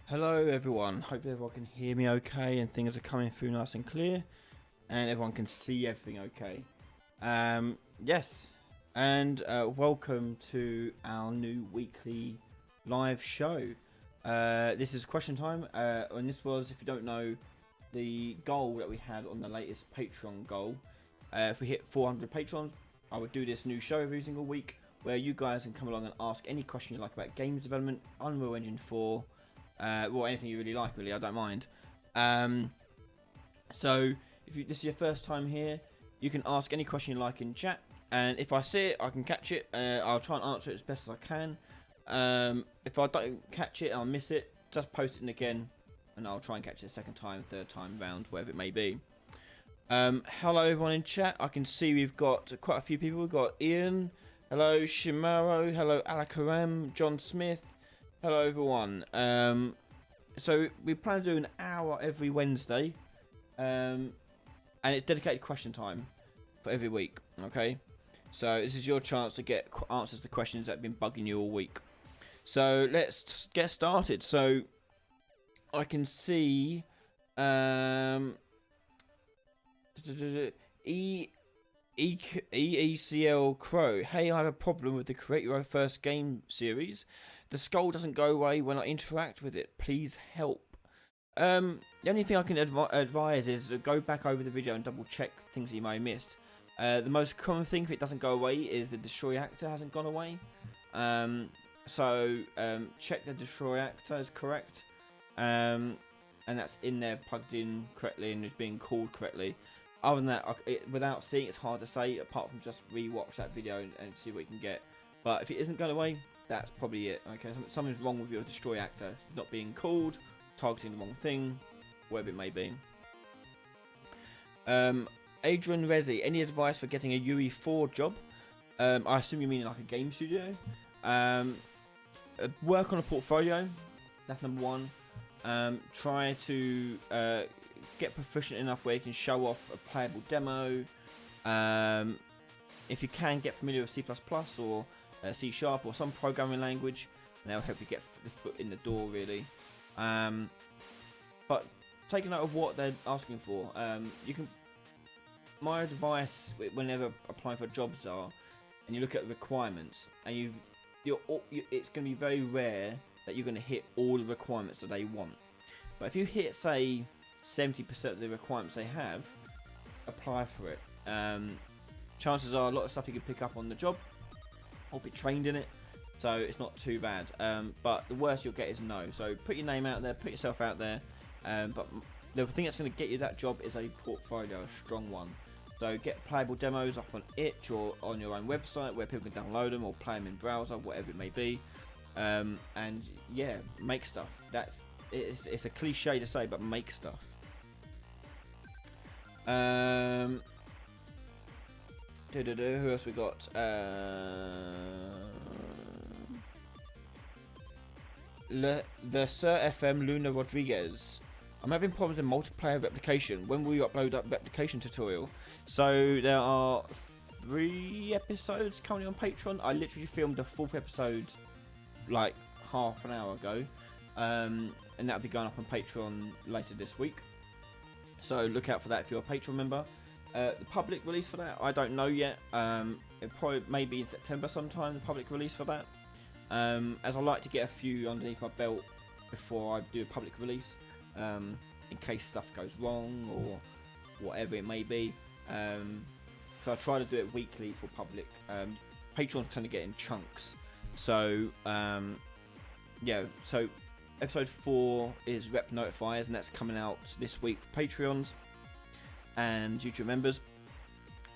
Hello everyone, hope everyone can hear me okay and things are coming through nice and clear and everyone can see everything okay. Yes, and welcome to our new weekly live show. This is question time, and this was, if you don't know, the goal that we had on the latest Patreon goal. If we hit 400 patrons, I would do this new show every single week where you guys can come along and ask any question you like about games development, Unreal Engine 4, well, anything you really like, really, I don't mind. So, if this is your first time here, you can ask any question you like in chat, and if I see it, I can catch it. I'll try and answer it as best as I can. If I don't catch it, I'll miss it, just post it again, and I'll try and catch it a second time, third time round, whatever it may be. Hello everyone in chat. I can see we've got quite a few people. We've got Ian, hello Shimaro, hello Alakaram, John Smith. Hello everyone. So we plan to do an hour every Wednesday, and it's dedicated question time for every week. Okay, so this is your chance to get answers to questions that have been bugging you all week. So let's get started. So I can see EECL Crow. Hey, I have a problem with the Create Your Own First Game series. The skull doesn't go away when I interact with it. Please help. The only thing I can advise is to go back over the video and double check things that you may have missed. The most common thing if it doesn't go away is the destroy actor hasn't gone away. So check the destroy actor is correct. And that's in there plugged in correctly and is being called correctly. Other than that, without seeing it's hard to say, apart from just re-watch that video and see what you can get. But if it isn't going away, that's probably it. Okay, something's wrong with your destroy actor, not being called, targeting the wrong thing, whatever it may be. Adrian Rezi, any advice for getting a UE4 job? I assume you mean like a game studio. Work on a portfolio, that's number one. Try to get proficient enough where you can show off a playable demo. If you can, get familiar with C++ or C# or some programming language, and that'll help you get the foot in the door, really. But take a note of what they're asking for. You can. My advice whenever applying for jobs are, and you look at the requirements, and it's going to be very rare that you're going to hit all the requirements that they want. But if you hit, say, 70% of the requirements they have, apply for it. Chances are a lot of stuff you can pick up on the job or be trained in it, so it's not too bad. But the worst you'll get is no. So put your name out there, put yourself out there. But the thing that's going to get you that job is a portfolio, a strong one. So get playable demos up on itch or on your own website where people can download them or play them in browser, whatever it may be. And yeah, make stuff. It's a cliche to say, but make stuff. Who else we got? The Sir FM Luna Rodriguez. I'm having problems with multiplayer replication. When will you upload up replication tutorial? So there are 3 episodes currently on Patreon. I literally filmed the 4th episode like half an hour ago, and that'll be going up on Patreon later this week. So look out for that if you're a Patreon member. The public release for that, I don't know yet. It probably may be in September sometime, the public release for that. As I like to get a few underneath my belt before I do a public release, in case stuff goes wrong or whatever it may be. So I try to do it weekly for public. Patreons tend to get in chunks. So yeah, so episode 4 is Rep Notifiers, and that's coming out this week for Patreons and YouTube members.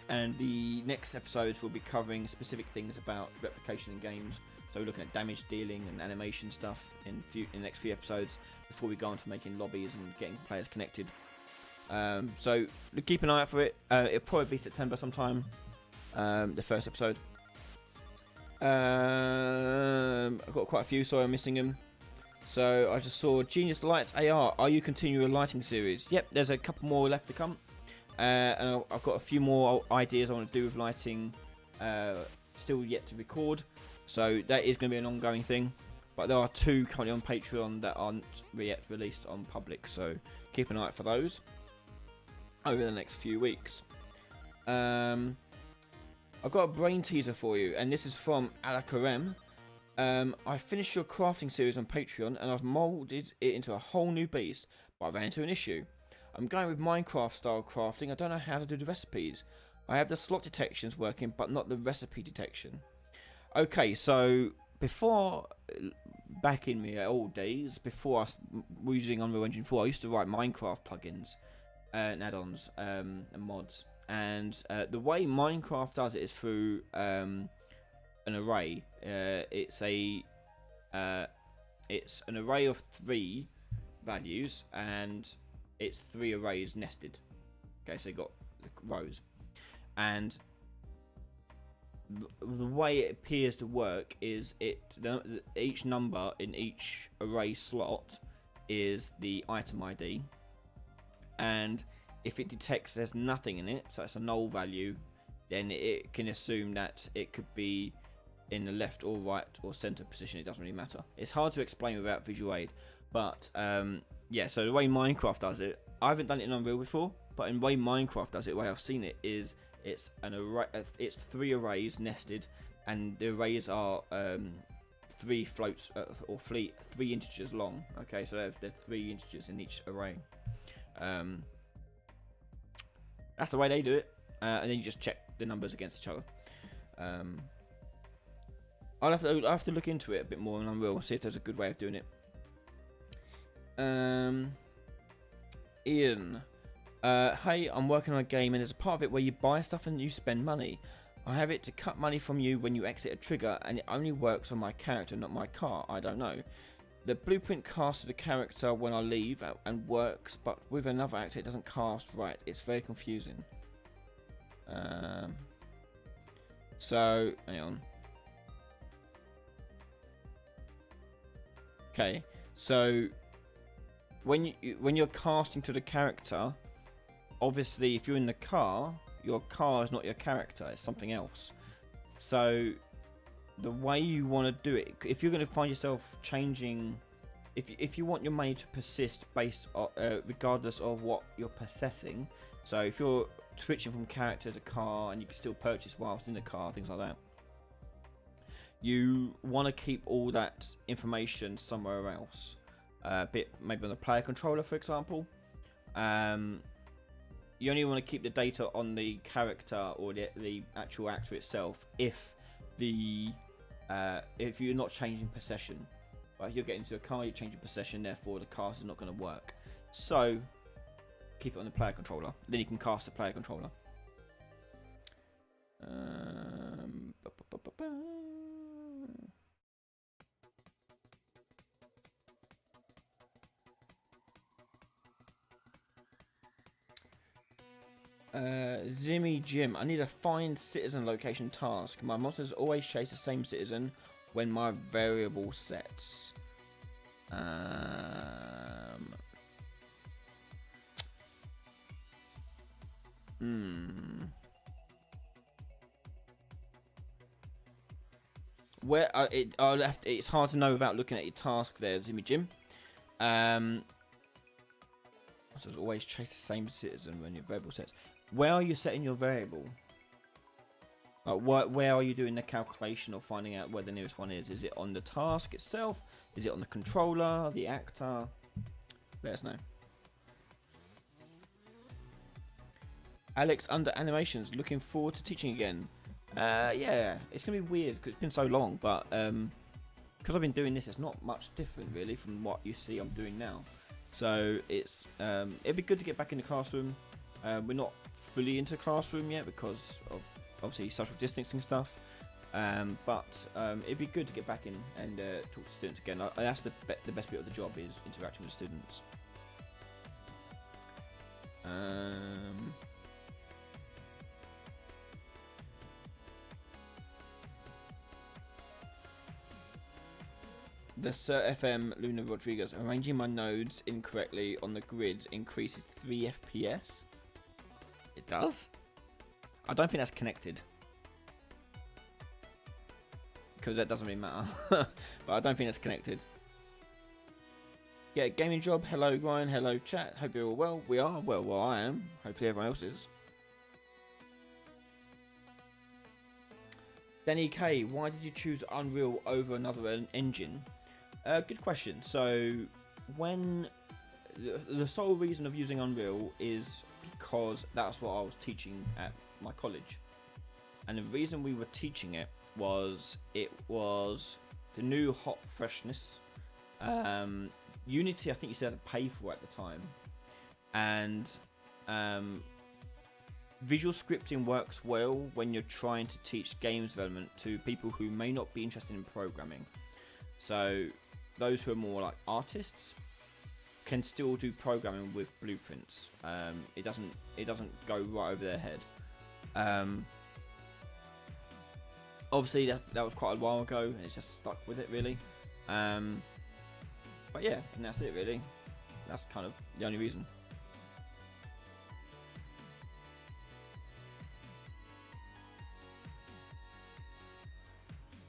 And the next episodes will be covering specific things about replication in games. So we're looking at damage dealing and animation stuff in the next few episodes before we go on to making lobbies and getting players connected. So keep an eye out for it. It'll probably be September sometime, the first episode. I've got quite a few, so I'm missing them. So I just saw Genius Lights AR. Are you continuing a lighting series? Yep, there's a couple more left to come. And I've got a few more ideas I want to do with lighting still yet to record. So that is going to be an ongoing thing. but there are 2 currently on Patreon that aren't yet released on public, so keep an eye out for those over the next few weeks. I've got a brain teaser for you, and this is from Alakarem. I finished your crafting series on Patreon, and I've moulded it into a whole new beast, but I ran into an issue. I'm going with Minecraft style crafting. I don't know how to do the recipes. I have the slot detections working, but not the recipe detection. Okay, so before, back in the old days, before I was using Unreal Engine 4, I used to write Minecraft plugins and add-ons and mods. And the way Minecraft does it is through an array. It's an array of 3 values, and it's 3 arrays nested. Okay, so you got rows, and the way it appears to work is each number in each array slot is the item ID, and if it detects there's nothing in it, so it's a null value, then it can assume that it could be in the left or right or center position. It doesn't really matter. It's hard to explain without visual aid, but yeah, so the way Minecraft does it, I haven't done it in Unreal before, but in the way Minecraft does it, the way I've seen it is it's an array, it's 3 arrays nested, and the arrays are 3 floats or 3 integers long. Okay, so they're 3 integers in each array. That's the way they do it, and then you just check the numbers against each other. I'll have to look into it a bit more in Unreal and see if there's a good way of doing it. Ian, hey, I'm working on a game, and there's a part of it where you buy stuff and you spend money. I have it to cut money from you when you exit a trigger, and it only works on my character, not my car. I don't know. The blueprint casts the character when I leave and works, but with another actor it doesn't cast right. It's very confusing. So hang on. Okay, so when you're casting to the character, obviously if you're in the car, your car is not your character, it's something else. So the way you want to do it, if you're going to find yourself changing, if you want your money to persist based on, regardless of what you're possessing, so if you're switching from character to car and you can still purchase whilst in the car, things like that, you want to keep all that information somewhere else. Maybe on the player controller, for example. You only want to keep the data on the character or the actual actor itself if you're not changing possession. Right, if you're getting into a car, you're changing possession, therefore the cast is not going to work. So keep it on the player controller. Then you can cast the player controller. Zimmy Jim, I need a find citizen location task. My monsters always chase the same citizen when my variable sets. Where it's hard to know without looking at your task there, Zimmy Jim. So always chase the same citizen when your variable sets. Where are you setting your variable? Where are you doing the calculation or finding out where the nearest one is? Is it on the task itself? Is it on the controller, the actor? Let us know. Alex under animations, looking forward to teaching again. Yeah, it's gonna be weird because it's been so long, but because I've been doing this, it's not much different really from what you see I'm doing now. So it's it'd be good to get back in the classroom. We're not fully into classroom yet because of obviously social distancing stuff, but it'd be good to get back in and talk to students again. That's the best bit of the job, is interacting with students. The Sir FM Luna Rodriguez, arranging my nodes incorrectly on the grid increases 3 FPS. It does? I don't think that's connected. because that doesn't really matter. But I don't think that's connected. Yeah, gaming job. Hello, Ryan. Hello, chat. Hope you're all well. We are. Well, I am. Hopefully everyone else is. Danny K, why did you choose Unreal over another engine? Good question. So, when the sole reason of using Unreal is because that's what I was teaching at my college, and the reason we were teaching it was the new hot freshness. Unity, I think you said, had to pay for at the time, and visual scripting works well when you're trying to teach games development to people who may not be interested in programming. So those who are more like artists can still do programming with blueprints. It doesn't go right over their head. Obviously that was quite a while ago, and it's just stuck with it really. But yeah, and that's it really. That's kind of the only reason.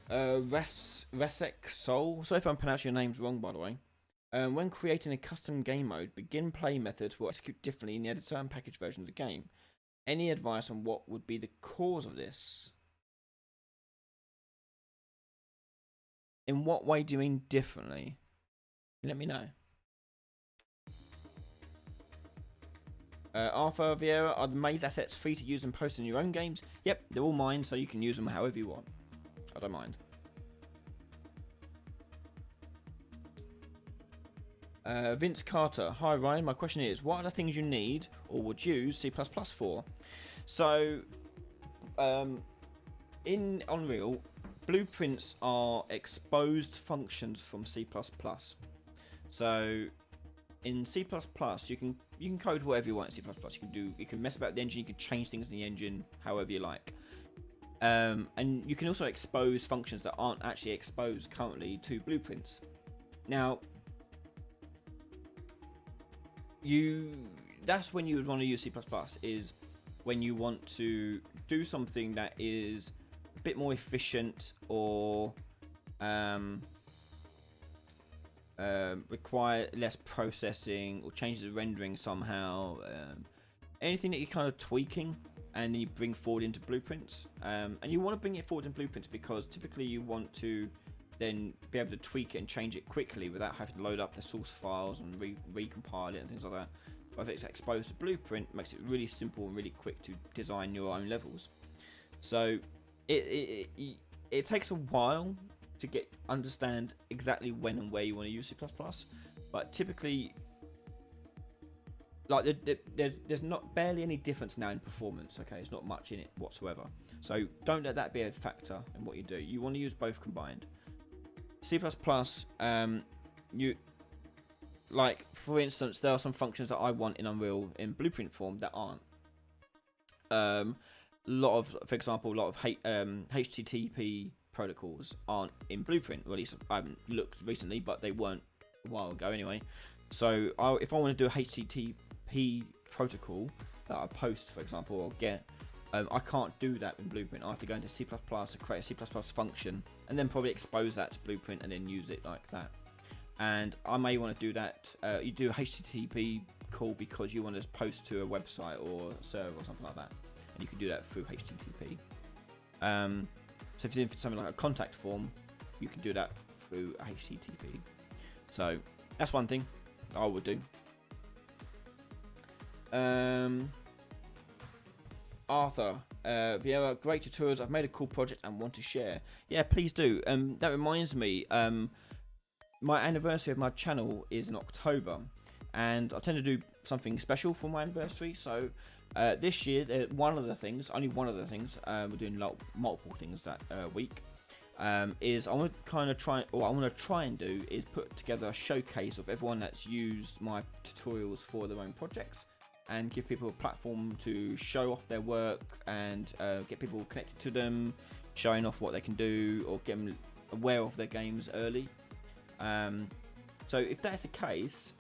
Resek Soul. Sorry if I'm pronouncing your names wrong, by the way. When creating a custom game mode, begin play methods will execute differently in the editor and package version of the game. Any advice on what would be the cause of this? In what way do you mean differently? Let me know. Arthur Vieira, are the maze assets free to use and post in your own games? Yep, they're all mine, so you can use them however you want. I don't mind. Vince Carter, hi Ryan, my question is, what are the things you need or would use C++ for? So, in Unreal, blueprints are exposed functions from C++. So, in C++, you can code whatever you want in C++. You can mess about with the engine, you can change things in the engine however you like. And you can also expose functions that aren't actually exposed currently to blueprints. Now, that's when you would want to use C++, is when you want to do something that is a bit more efficient or require less processing or changes the rendering somehow. Anything that you're kind of tweaking and you bring forward into blueprints, and you want to bring it forward in blueprints because typically you want to then be able to tweak it and change it quickly without having to load up the source files and recompile it and things like that. But if it's exposed to blueprint, it makes it really simple and really quick to design your own levels. So it takes a while to understand exactly when and where you want to use C++, but typically, like there's not barely any difference now in performance. Okay, it's not much in it whatsoever. So don't let that be a factor in what you do. You want to use both combined. C++, you like, for instance, there are some functions that I want in Unreal in blueprint form that aren't. For example, a lot of HTTP protocols aren't in blueprint. Well, at least I haven't looked recently, but they weren't a while ago anyway. So if I want to do a HTTP protocol that I post, for example, or get, I can't do that in blueprint. I have to go into C++ to create a C++ function and then probably expose that to blueprint and then use it like that. And I may want to do that. You do a HTTP call because you want to post to a website or a server or something like that, and you can do that through HTTP. So if you're doing something like a contact form, you can do that through HTTP. So that's one thing I would do. Arthur Vieira, great tutorials. I've made a cool project and want to share. Yeah, please do. That reminds me, my anniversary of my channel is in October, and I tend to do something special for my anniversary. So this year, only one of the things, we're doing multiple things that week, is I want to try and do is put together a showcase of everyone that's used my tutorials for their own projects, and give people a platform to show off their work and get people connected to them, showing off what they can do or get them aware of their games early. So if that's the case,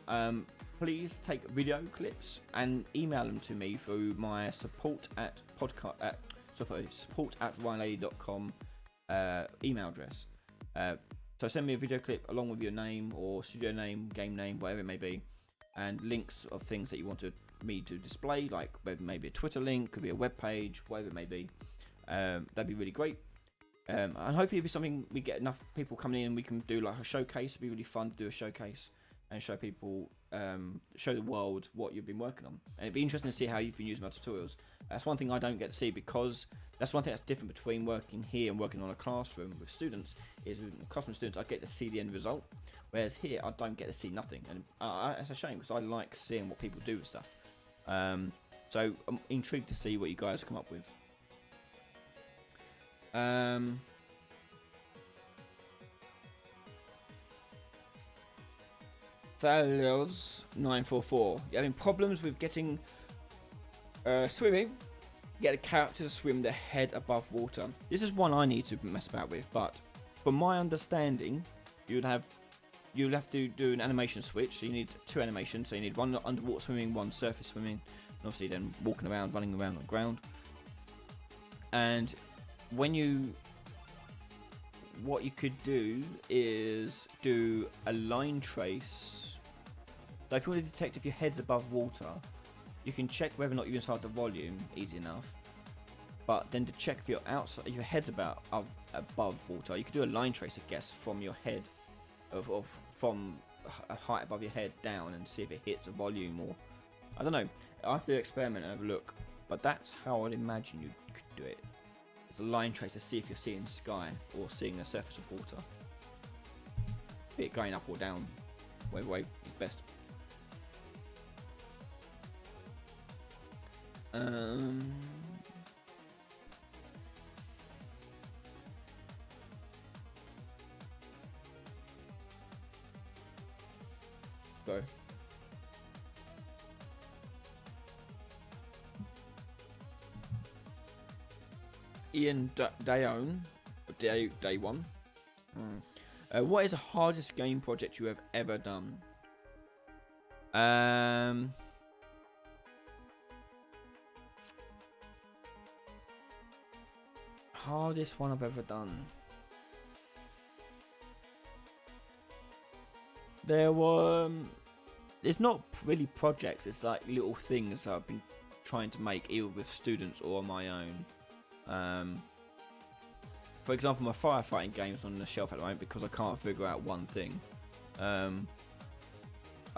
please take video clips and email them to me through my support@ryanlady.com email address. So send me a video clip along with your name or studio name, game name, whatever it may be, and links of things that you want me to display, like maybe a Twitter link, could be a web page, whatever it may be. That'd be really great. And hopefully it'll be something we get enough people coming in and we can do like a showcase. It'd be really fun to do a showcase and show people, show the world what you've been working on. And it'd be interesting to see how you've been using my tutorials. That's one thing I don't get to see, because that's one thing that's different between working here and working on a classroom with students, is with classroom students I get to see the end result, whereas here I don't get to see nothing. And that's a shame, because I like seeing what people do with stuff. So I'm intrigued to see what you guys come up with. Thales 944. You're having problems with getting swimming. Get a character to swim their head above water. This is one I need to mess about with, but from my understanding, you'd have to do an animation switch. So you need 2 animations. So you need one underwater swimming, one surface swimming, and obviously then walking around, running around on the ground. And what you could do is do a line trace. So if you want to detect if your head's above water, you can check whether or not you're inside the volume, easy enough. But then to check if you're outside, if your head's above water, you could do a line trace, I guess, from your head, from a height above your head down, and see if it hits a volume, or I don't know. I have to experiment and have a look, but that's how I'd imagine you could do it. It's a line trace to see if you're seeing sky or seeing the surface of water. Be it going up or down, whatever way is best. Go. Ian Dayon, Day One. What is the hardest game project you have ever done? Hardest one I've ever done. It's not really projects, it's like little things I've been trying to make, either with students or on my own. For example, my firefighting game's on the shelf at the moment because I can't figure out one thing. I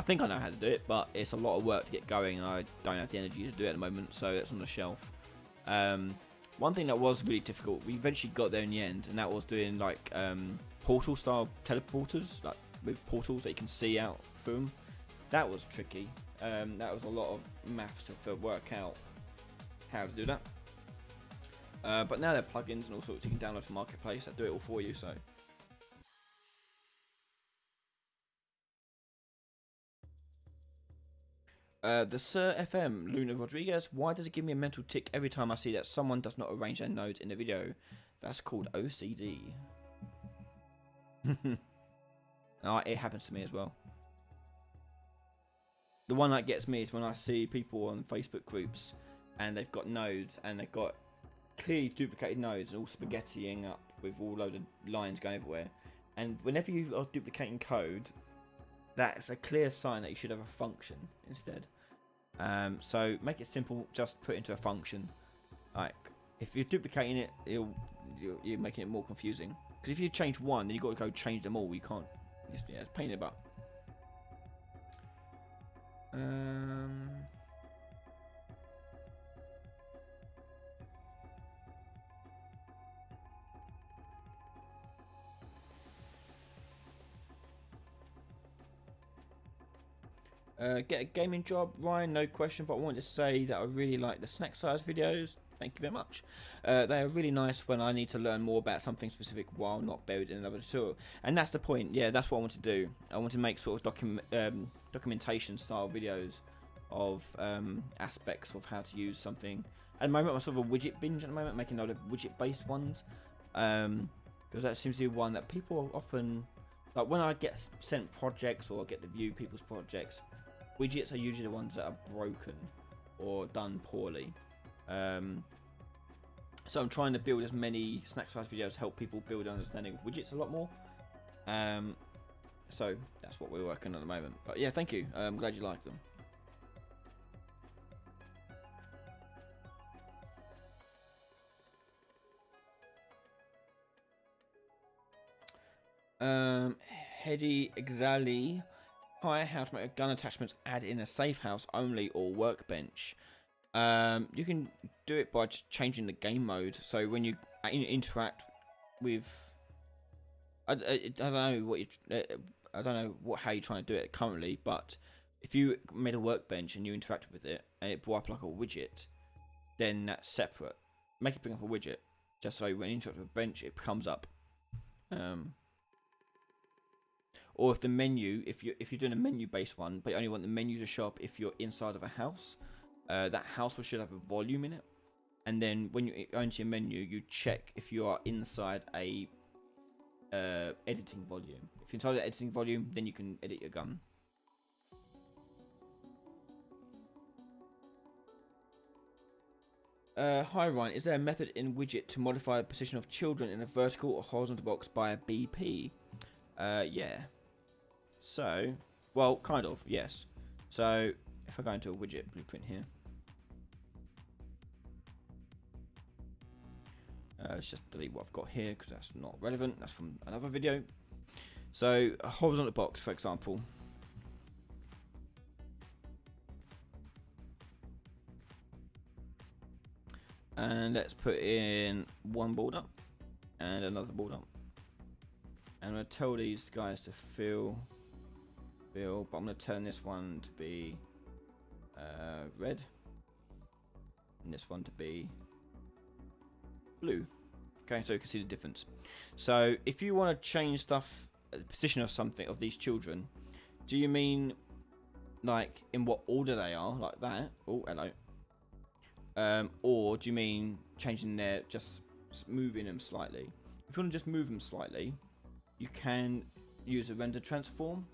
think I know how to do it, but it's a lot of work to get going, and I don't have the energy to do it at the moment, so it's on the shelf. One thing that was really difficult, we eventually got there in the end, and that was doing like portal style teleporters, like with portals that you can see out through them. That was tricky. That was a lot of maths to work out how to do that. But now there are plugins and all sorts you can download from Marketplace that do it all for you. So the Sir FM Luna Rodriguez. Why does it give me a mental tick every time I see that someone does not arrange their nodes in the video? That's called OCD. It happens to me as well. The one that gets me is when I see people on Facebook groups and they've got nodes and they've got clearly duplicated nodes and all spaghettiing up with all load of lines going everywhere. And whenever you are duplicating code, that's a clear sign that you should have a function instead. So make it simple, just put it into a function. Like if you're duplicating it, you're making it more confusing. Because if you change one, then you've got to go change them all. You can't. It's a pain in the butt. Get a gaming job, Ryan, no question, but I wanted to say that I really like the snack size videos. Thank you very much. They are really nice when I need to learn more about something specific while not buried in another tutorial. And that's the point. Yeah, that's what I want to do. I want to make sort of documentation style videos of aspects of how to use something. At the moment, I'm sort of a widget binge at the moment, making a lot of widget based ones. Because that seems to be one that people often, like when I get sent projects or get to view people's projects, widgets are usually the ones that are broken or done poorly. So I'm trying to build as many snack size videos to help people build understanding of widgets a lot more. So that's what we're working on at the moment. But yeah, thank you. I'm glad you like them. Hedy Exali. Hi, how to make a gun attachments add in a safe house only or workbench. You can do it by just changing the game mode. So when you interact with, I don't know what you, I don't know how you're trying to do it currently, but if you made a workbench and you interacted with it and it brought up like a widget, then that's separate. Make it bring up a widget, just so when you interact with a bench, it comes up. Or if the menu, if you're doing a menu-based one, but you only want the menu to show up if you're inside of a house, that house should have a volume in it. And then when you go into your menu, you check if you are inside a editing volume. If you're inside the editing volume, then you can edit your gun. Hi Ryan, is there a method in Widget to modify the position of children in a vertical or horizontal box by a BP? Yeah. So, well, kind of, yes. So, if I go into a widget blueprint here, let's just delete what I've got here because that's not relevant. That's from another video. So, a horizontal box, for example. And let's put in one border and another border. And I'm going to tell these guys to fill, but I'm going to turn this one to be red and this one to be blue. Okay, so you can see the difference. So if you want to change stuff, the position of something, of these children, do you mean like in what order they are, like that? Oh, hello. Or do you mean changing their, just moving them slightly? If you want to just move them slightly, you can use a render transform,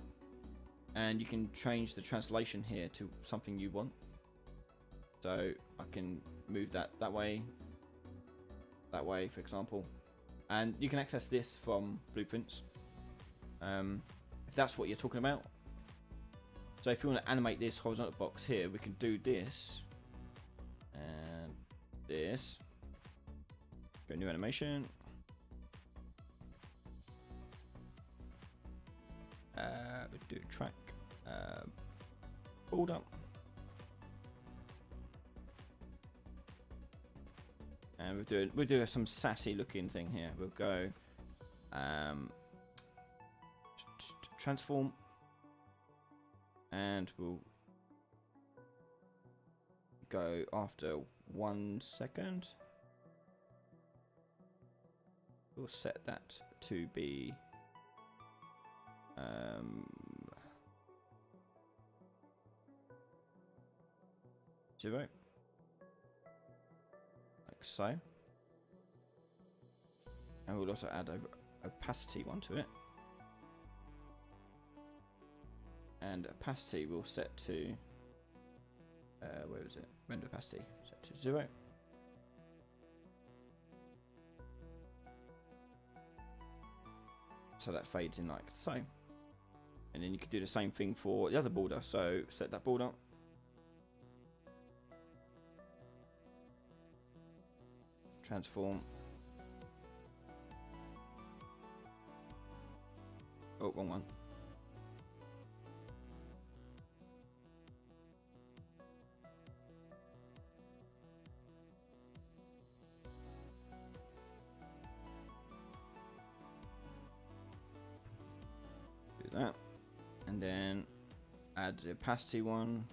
and you can change the translation here to something you want. So I can move that way, for example, and you can access this from blueprints if that's what you're talking about. So if you want to animate this horizontal box here, we can do this and this. Go new animation. We do track border. And we'll do some sassy looking thing here. We'll go transform, and we'll go after 1 second. We'll set that to be 0, like so. And we'll also add a opacity one to it. And opacity we'll set to where is it? Render opacity set to 0. So that fades in like so. And then you could do the same thing for the other border. So set that border. Transform. Oh, wrong one. Do that. And then add the opacity one.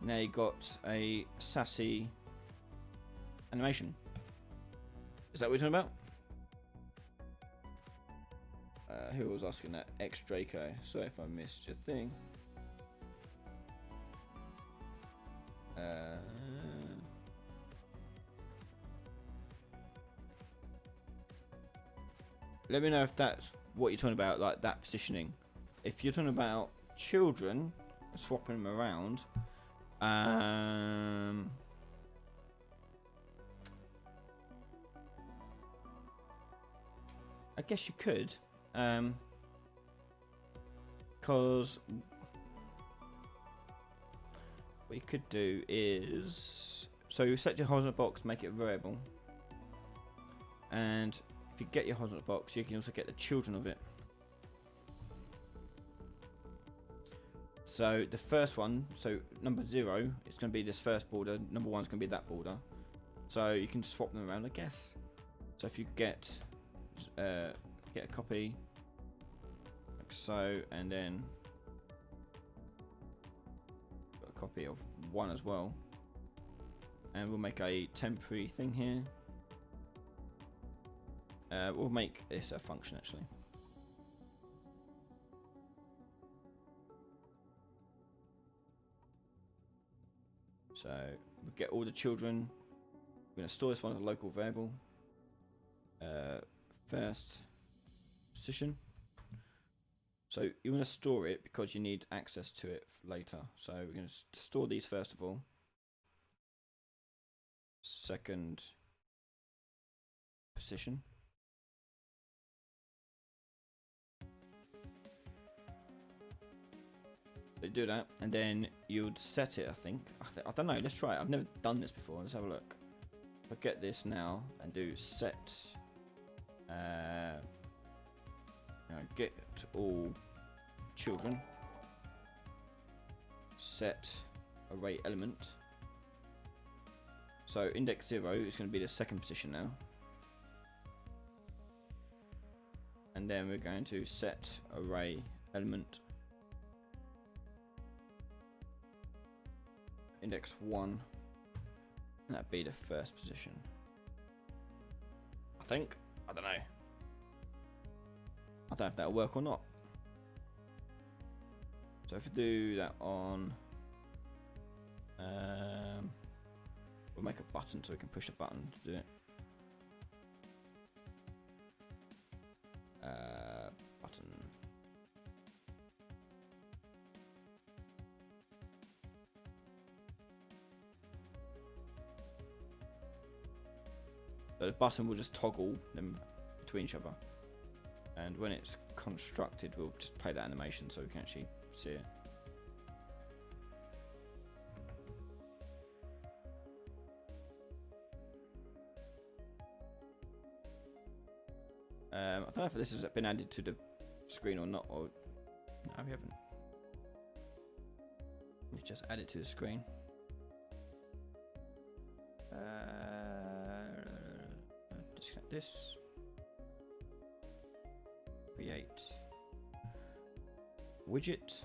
Now you got a sassy animation. Is that what we're talking about? Who was asking that? X Draco. Sorry if I missed your thing. Let me know if that's what you're talking about, like that positioning. If you're talking about children, swapping them around. I guess you could, because what you could do is, so you set your horizontal box, make it a variable, and if you get your horizontal box, you can also get the children of it. So the first one, so number 0, it's going to be this first border. Number 1 is going to be that border. So you can swap them around, I guess. So if you get a copy, like so, and then got a copy of 1 as well, and we'll make a temporary thing here. We'll make this a function actually. So we get all the children. We're going to store this one as a local variable. First position. So you want to store it because you need access to it later. So we're going to store these first of all. Second position. They do that, and then you'd set it. I don't know. Let's try it. I've never done this before. Let's have a look. I'll get this now and do set. Get all children. Set array element. So index 0 is going to be the second position now, and then we're going to set array element. Index 1, and that'd be the first position. I think. I don't know. I don't know if that'll work or not. So if we do that on, we'll make a button so we can push a button to do it. Button. So the button will just toggle them between each other, and when it's constructed, we'll just play that animation so we can actually see it. I don't know if this has been added to the screen or not, or no, we haven't. Let's just add it to the screen. Disconnect this. Create widget.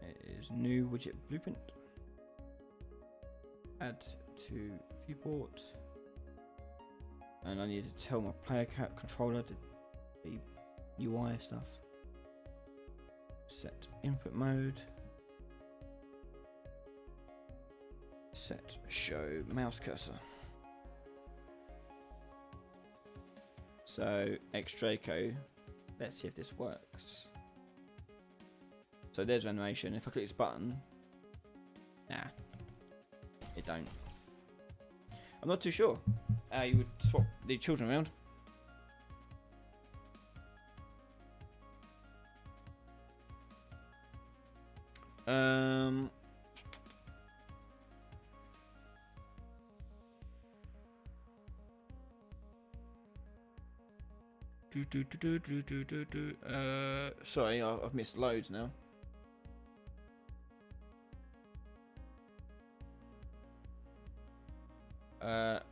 It is new widget blueprint. Add to viewport. And I need to tell my player controller the UI stuff. Set input mode. Set show mouse cursor. So Xdraco, let's see if this works. So there's animation. If I click this button, nah, it don't. I'm not too sure how you would swap the children around. Sorry, I've missed loads now.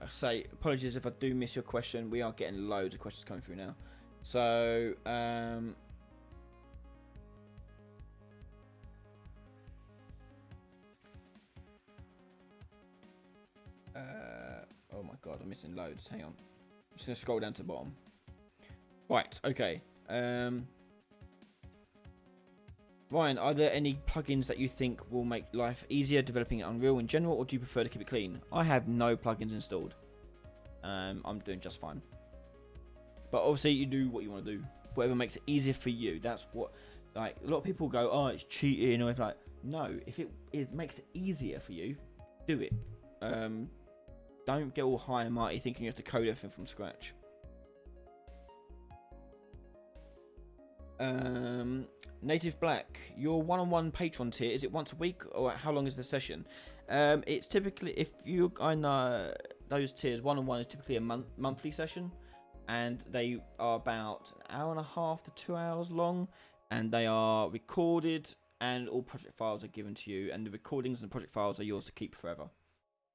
Say apologies if I do miss your question. We are getting loads of questions coming through now. So oh my god, I'm missing loads. Hang on, I'm just gonna scroll down to the bottom. Right, okay. Ryan, are there any plugins that you think will make life easier developing in Unreal in general, or do you prefer to keep it clean? I have no plugins installed. I'm doing just fine. But obviously, you do what you want to do. whatever makes it easier for you. That's what, like, a lot of people go, oh, it's cheating, or if like, no, if it makes it easier for you, do it. Don't get all high and mighty thinking you have to code everything from scratch. Native Black, your one-on-one patron tier, is it once a week, or how long is the session? It's typically, if you know those tiers, one-on-one is typically a monthly session, and they are about an hour and a half to 2 hours long, and they are recorded, and all project files are given to you, and the recordings and the project files are yours to keep forever.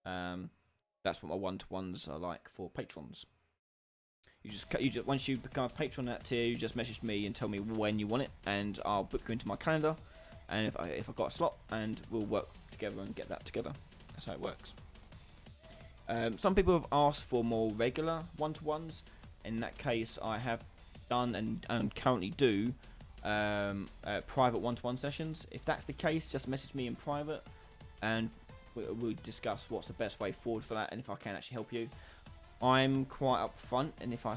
That's what my one-to-ones are like for patrons. You just once you become a patron at that tier, you just message me and tell me when you want it, and I'll book you into my calendar. And if I've got a slot, and we'll work together and get that together. That's how it works. Some people have asked for more regular one-to-ones. In that case, I have done and currently do private one-to-one sessions. If that's the case, just message me in private, and we'll discuss what's the best way forward for that, and if I can actually help you. I'm quite upfront, and if I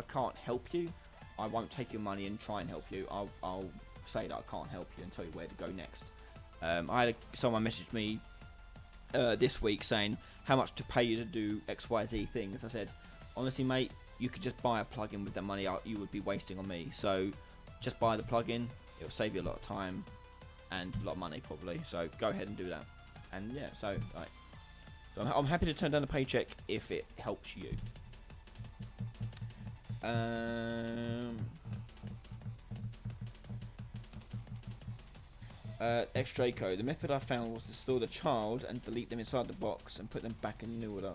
can't help you, I won't take your money and try and help you. I'll say that I can't help you and tell you where to go next. I had someone message me this week saying how much to pay you to do XYZ things. I said, honestly, mate, you could just buy a plugin with the money you would be wasting on me. So just buy the plugin. It'll save you a lot of time and a lot of money probably. So go ahead and do that. And yeah, so like, I'm happy to turn down a paycheck if it helps you. Extraco. The method I found was to store the child and delete them inside the box and put them back in new order.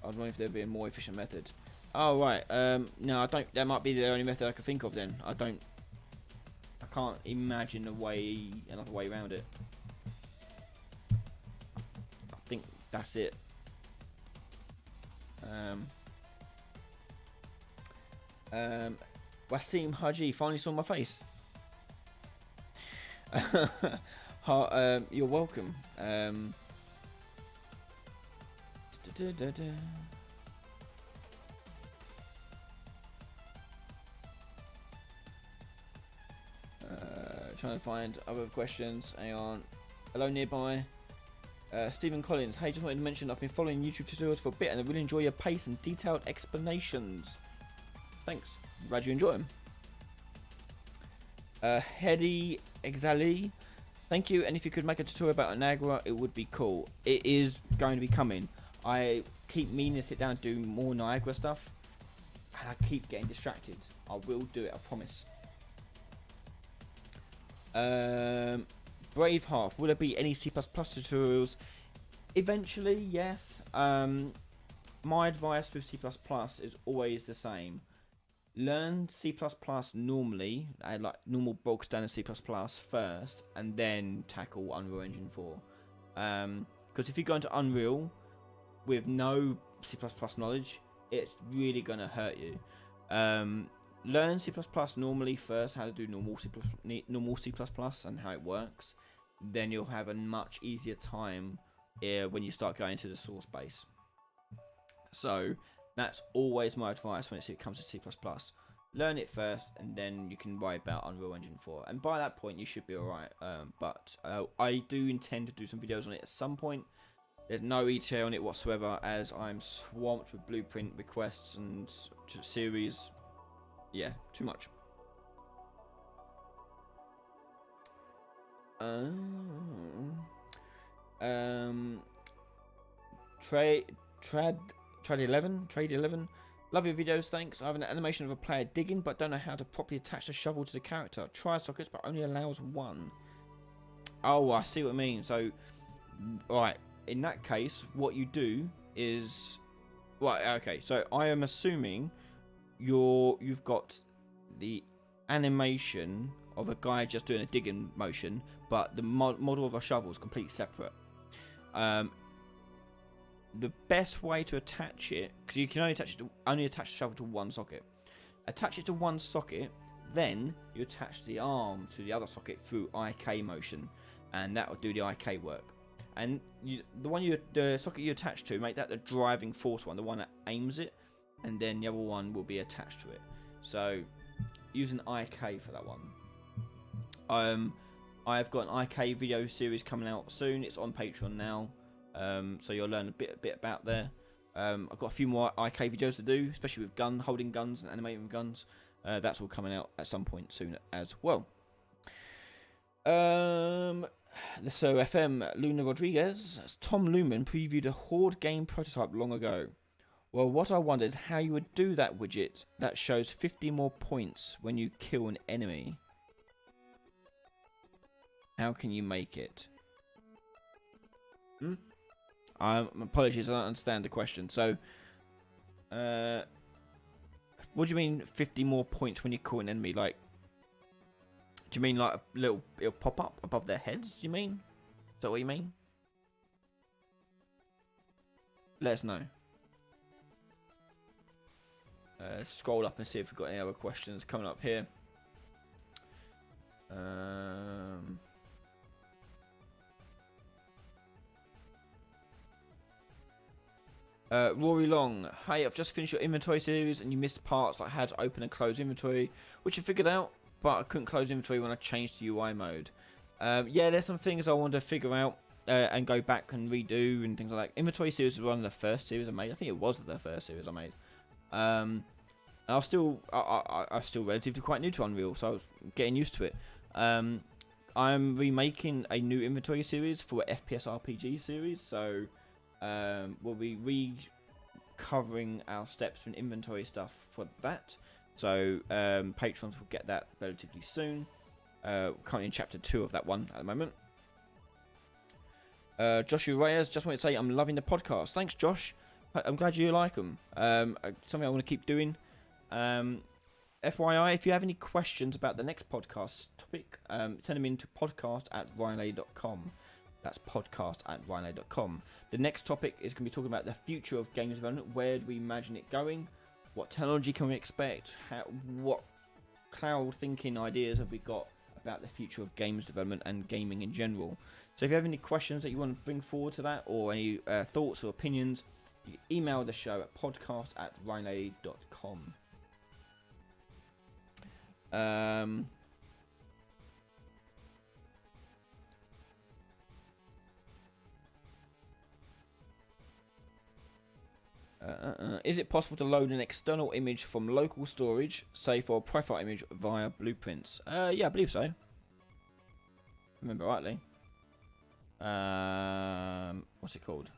I was wondering if there'd be a more efficient method. Oh right. No, I don't. That might be the only method I could think of. Then I can't imagine another way around it. I think that's it. Wasim Haji finally saw my face. You're welcome. Trying to find other questions. Hang on. Hello nearby. Stephen Collins. Hey, just wanted to mention I've been following YouTube tutorials for a bit and I really enjoy your pace and detailed explanations. Thanks. Glad you enjoy them. Hedy Exali. Thank you, and if you could make a tutorial about Niagara, it would be cool. It is going to be coming. I keep meaning to sit down and do more Niagara stuff, and I keep getting distracted. I will do it, I promise. Braveheart, will there be any C++ tutorials? Eventually, yes. My advice with C++ is always the same. Learn C++ normally, like normal bulk standard C++ first, and then tackle Unreal Engine 4. Because if you go into Unreal with no C++ knowledge, it's really going to hurt you. Learn C++ normally first, how to do normal C++ and how it works. Then you'll have a much easier time when you start going to the source base. So that's always my advice when it comes to C++. Learn it first, and then you can worry about Unreal Engine 4. And by that point, you should be alright. But I do intend to do some videos on it at some point. There's no ETA on it whatsoever, as I'm swamped with blueprint requests and series. Yeah, too much. Trade 11. Love your videos, thanks. I have an animation of a player digging, but don't know how to properly attach the shovel to the character. Try sockets, but only allows one. Oh, I see what I mean. So, alright, in that case, what you do is... Right, okay, so I am assuming you've got the animation of a guy just doing a digging motion, but the model of a shovel is completely separate. The best way to attach it, because you can only attach the shovel to one socket. Attach it to one socket, then you attach the arm to the other socket through IK motion, and that will do the IK work. And the socket you attach to, make that the driving force one, the one that aims it, and then the other one will be attached to it. So using IK for that one. I've got an IK video series coming out soon. It's on Patreon now, so you'll learn a bit about there. I've got a few more IK videos to do, especially with holding guns and animating guns. That's all coming out at some point soon as well. So FM Luna Rodriguez, Tom Lumen previewed a Horde game prototype long ago. Well, what I wonder is how you would do that widget that shows 50 more points when you kill an enemy. How can you make it? Apologies, I don't understand the question. So, what do you mean 50 more points when you kill an enemy? Like, do you mean like it'll pop up above their heads? Do you mean? Is that what you mean? Let us know. Scroll up and see if we've got any other questions coming up here. Rory Long, hey, I've just finished your inventory series and you missed parts like how to open and close inventory, which I figured out, but I couldn't close inventory when I changed to UI mode. Yeah, there's some things I want to figure out and go back and redo and things like that. Inventory series was one of the first series I made. I think it was the first series I made. I'm still relatively quite new to Unreal, so I was getting used to it. I'm remaking a new inventory series for an FPS RPG series, so we'll be re-covering our steps and inventory stuff for that. So patrons will get that relatively soon. Currently in chapter 2 of that one at the moment. Joshua Reyes, just wanted to say I'm loving the podcast. Thanks, Josh. I'm glad you like them. Something I want to keep doing. FYI, if you have any questions about the next podcast topic, send them in to podcast@ryanlay.com. That's podcast@ryanlay.com. The next topic is going to be talking about the future of games development. Where do we imagine it going? What technology can we expect? What cloud thinking ideas have we got about the future of games development and gaming in general? So if you have any questions that you want to bring forward to that, or any thoughts or opinions, you can email the show at podcast@ryanlay.com. Is it possible to load an external image from local storage, say for a profile image, via blueprints? Yeah, I believe so. Remember rightly. What's it called?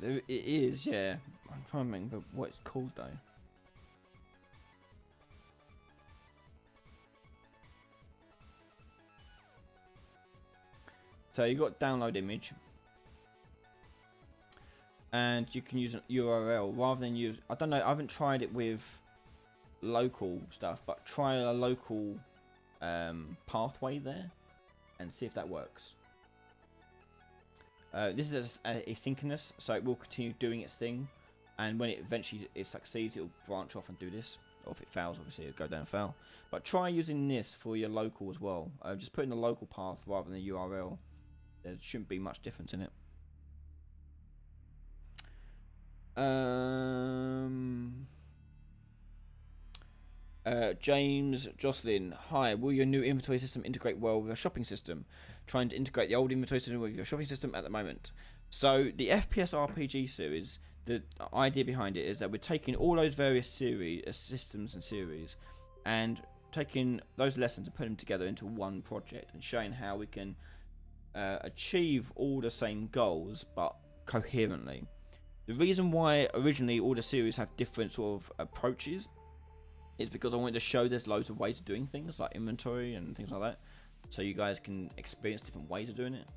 It is, yeah. I'm trying to remember what it's called though. So you got download image, and you can use an URL rather than use. I don't know. I haven't tried it with local stuff, but try a local pathway there and see if that works. This is asynchronous, so it will continue doing its thing, and when it eventually succeeds, it'll branch off and do this. Or if it fails, obviously it'll go down and fail. But try using this for your local as well. Just put in the local path rather than the URL. There shouldn't be much difference in it. James Jocelyn, hi, will your new inventory system integrate well with a shopping system? Trying to integrate the old inventory system with your shopping system at the moment. So the FPS RPG series, the idea behind it is that we're taking all those various systems and series, and taking those lessons and putting them together into one project and showing how we can achieve all the same goals but coherently. The reason why originally all the series have different sort of approaches is because I wanted to show there's loads of ways of doing things like inventory and things like that, so you guys can experience different ways of doing it.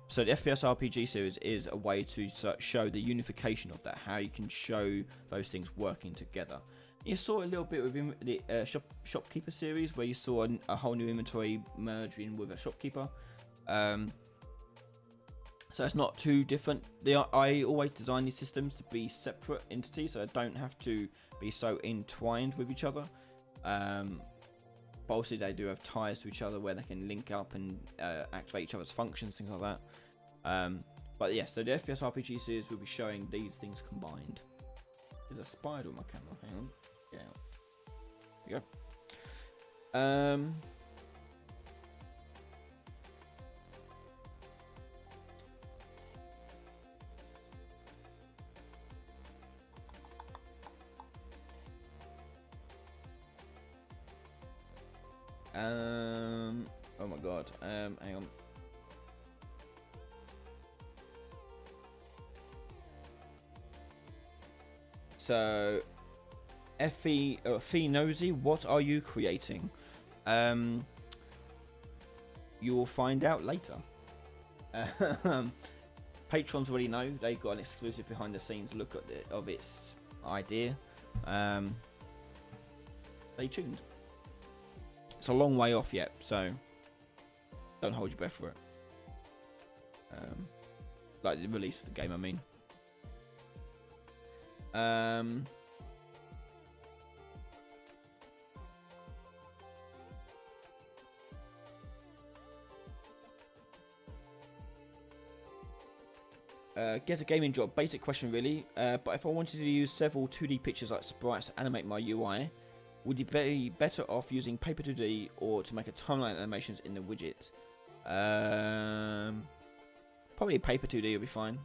So the FPS RPG series is a way to show the unification of that, how you can show those things working together. You saw a little bit with the shopkeeper series, where you saw a whole new inventory merge in with a shopkeeper. So it's not too different. I always design these systems to be separate entities, so I don't have to be so entwined with each other. But obviously they do have ties to each other where they can link up and activate each other's functions, things like that. But yes, so the FPS RPG series will be showing these things combined. There's a spider on my camera. Hang on. Get out. There you go. Oh my god. Hang on. So, Fee Nosy, what are you creating? You will find out later. Patrons already know. They've got an exclusive behind the scenes look at of its idea. Stay tuned. It's a long way off yet, so don't hold your breath for it. Like the release of the game, I mean. Get a gaming job. Basic question, really. But if I wanted to use several 2D pictures like sprites to animate my UI, would you be better off using Paper 2D or to make a timeline animations in the widget? Probably Paper 2D would be fine.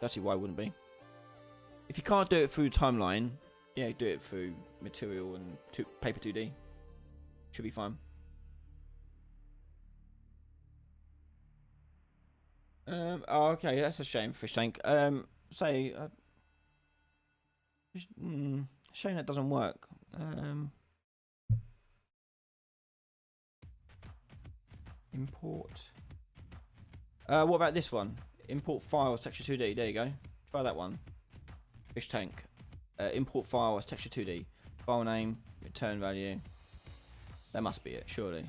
That's actually why it wouldn't be. If you can't do it through timeline, yeah, do it through material and Paper 2D. Should be fine. Oh, okay, that's a shame, Fish Tank. Shame that doesn't work. Import. What about this one? Import file texture 2D. There you go. Try that one. Fish Tank. Import file as texture 2D. File name, return value. That must be it, surely.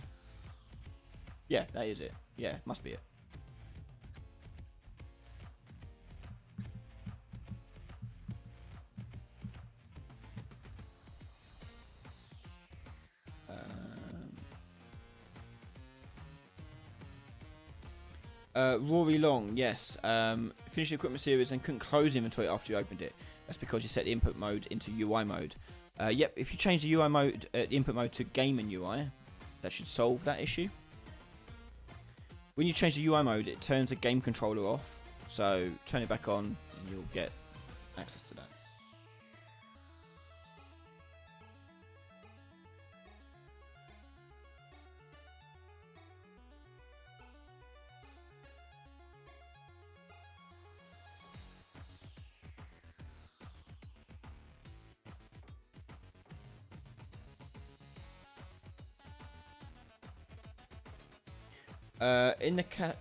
Yeah, that is it. Yeah, must be it. Rory Long, yes. Finished the equipment series and couldn't close inventory after you opened it. That's because you set the input mode into UI mode. Yep, if you change the UI mode, input mode to game and UI, that should solve that issue. When you change the UI mode, it turns the game controller off. So turn it back on and you'll get access to that.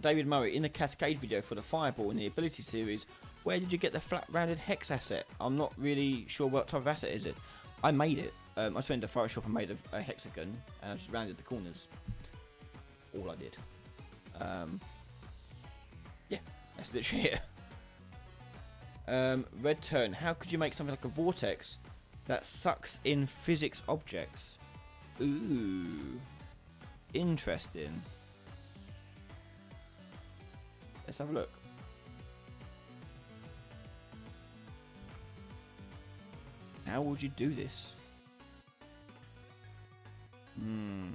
David Murray, in the Cascade video for the Fireball in the Ability series, where did you get the flat rounded hex asset? I'm not really sure what type of asset is it. I made it. I just went to Photoshop and made a hexagon and I just rounded the corners. All I did. Yeah, that's literally it. Red Turn, how could you make something like a vortex that sucks in physics objects? Ooh, interesting. Let's have a look. How would you do this? You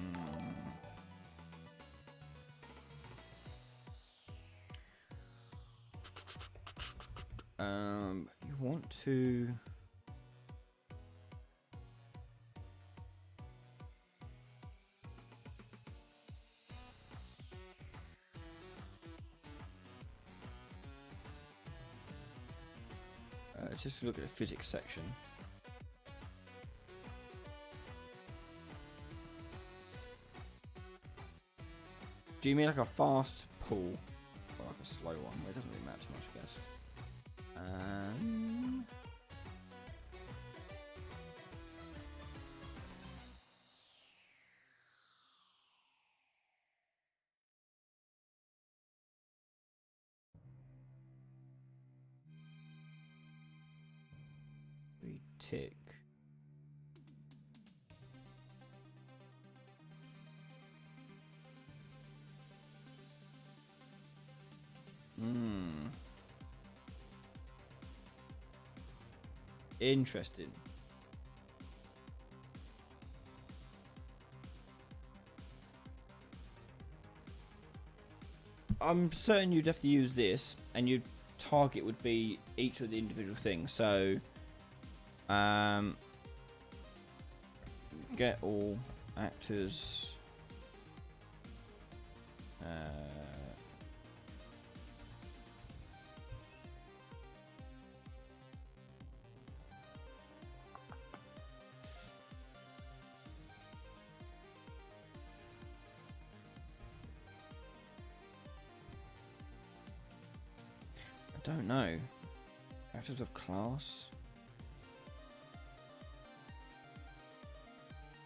want to... just look at the physics section. Do you mean like a fast pull or like a slow one? Well, it doesn't really matter too much, I guess. Tick. Interesting. I'm certain you'd have to use this, and your target would be each of the individual things. So, get all actors. I don't know. Actors of class.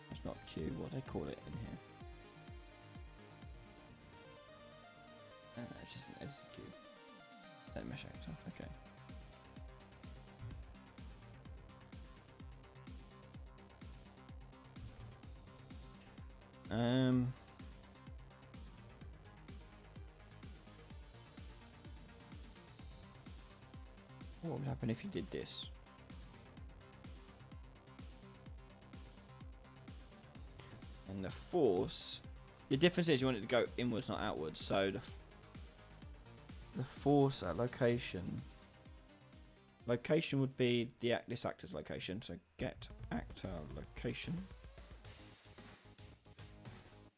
That's not Q. What do they call it in here? It's just an Q. That mesh actor. Okay. What would happen if you did this? And the force, the difference is you want it to go inwards, not outwards. So the force at location would be this actor's location. So get actor location.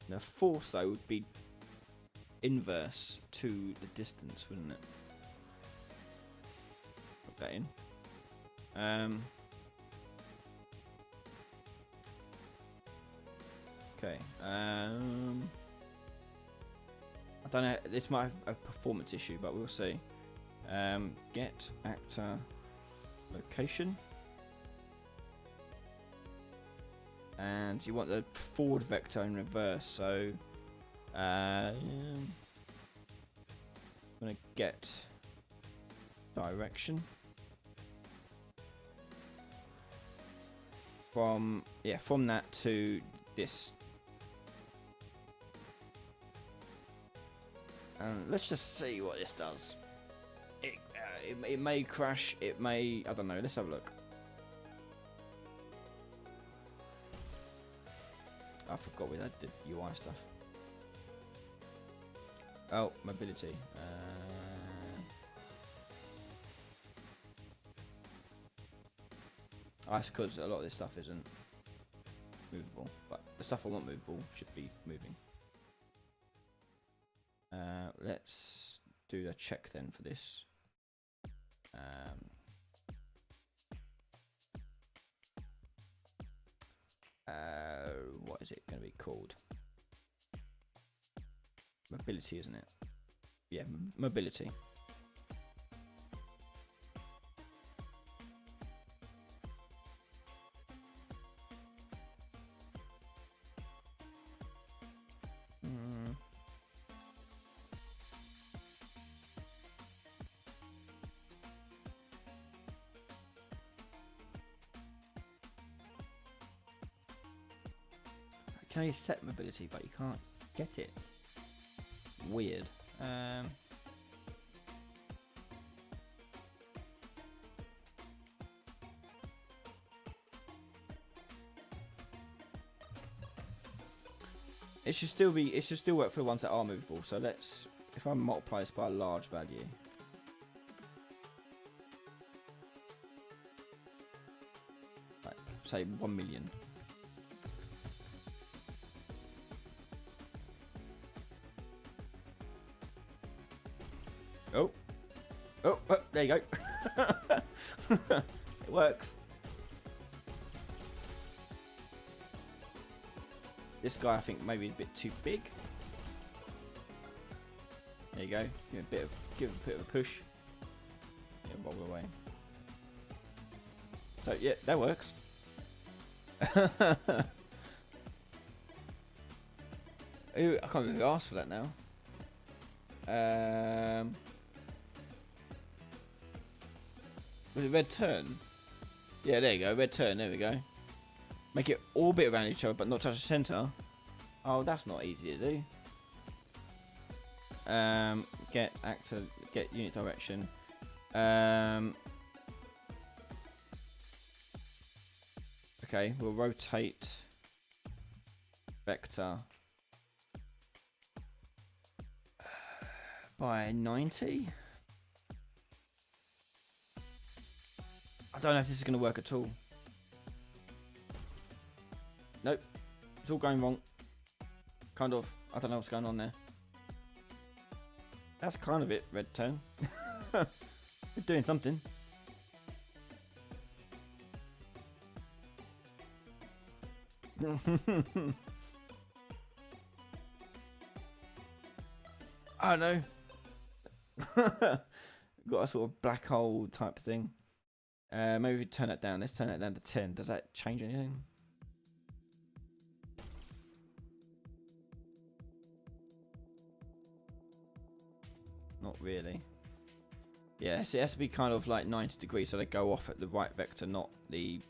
The force though would be inverse to the distance, wouldn't it? Put that in. Okay. I don't know. This might have a performance issue, but we'll see. Get actor location, and you want the forward vector in reverse. So I'm gonna get direction from that to this. And let's just see what this does. It may crash. It may. I don't know. Let's have a look. I forgot we had the UI stuff. Oh, mobility. That's because a lot of this stuff isn't movable, but the stuff I want movable should be moving. Let's do a check then for this. What is it going to be called? Mobility, isn't it? Yeah, mobility. Can you set mobility, but you can't get it? Weird. It should still work for the ones that are movable. So let's, if I multiply this by a large value. Like, say 1 million. Oh, there you go. It works. This guy, I think, maybe a bit too big. There you go. Give it a bit of a push. Yeah, wobble away. So yeah, that works. Ooh, I can't really ask for that now. Was it red turn? Yeah, there you go. Red turn. There we go. Make it orbit around each other, but not touch the center. Oh, that's not easy to do. Get actor, get unit direction. Okay, we'll rotate vector by 90. I don't know if this is going to work at all. Nope, it's all going wrong. Kind of. I don't know what's going on there. That's kind of it, red tone. We're doing something. I don't know. Got a sort of black hole type thing. Maybe we turn that down. Let's turn that down to 10. Does that change anything? Not really. Yeah, so it has to be kind of like 90 degrees, so they go off at the right vector, not the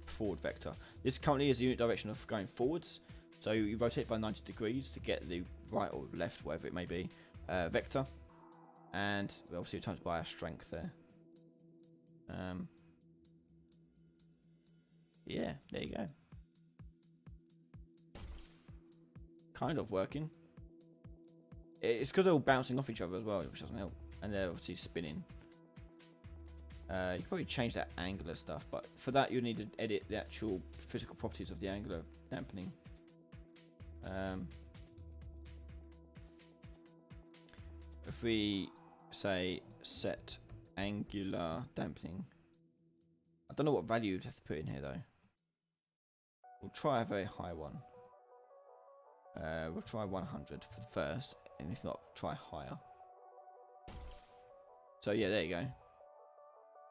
forward vector. This currently is the unit direction of going forwards, so you rotate by 90 degrees to get the right or left, whatever it may be, vector, and obviously times by our strength there. Yeah, there you go. Kind of working. It's because they're all bouncing off each other as well, which doesn't help, and they're obviously spinning. You can probably change that angular stuff, but for that you need to edit the actual physical properties of the angular dampening. If we say set angular dampening, I don't know what value you'd have to put in here though. We'll try a very high one. We'll try 100 for first, and if not, try higher. So yeah, there you go.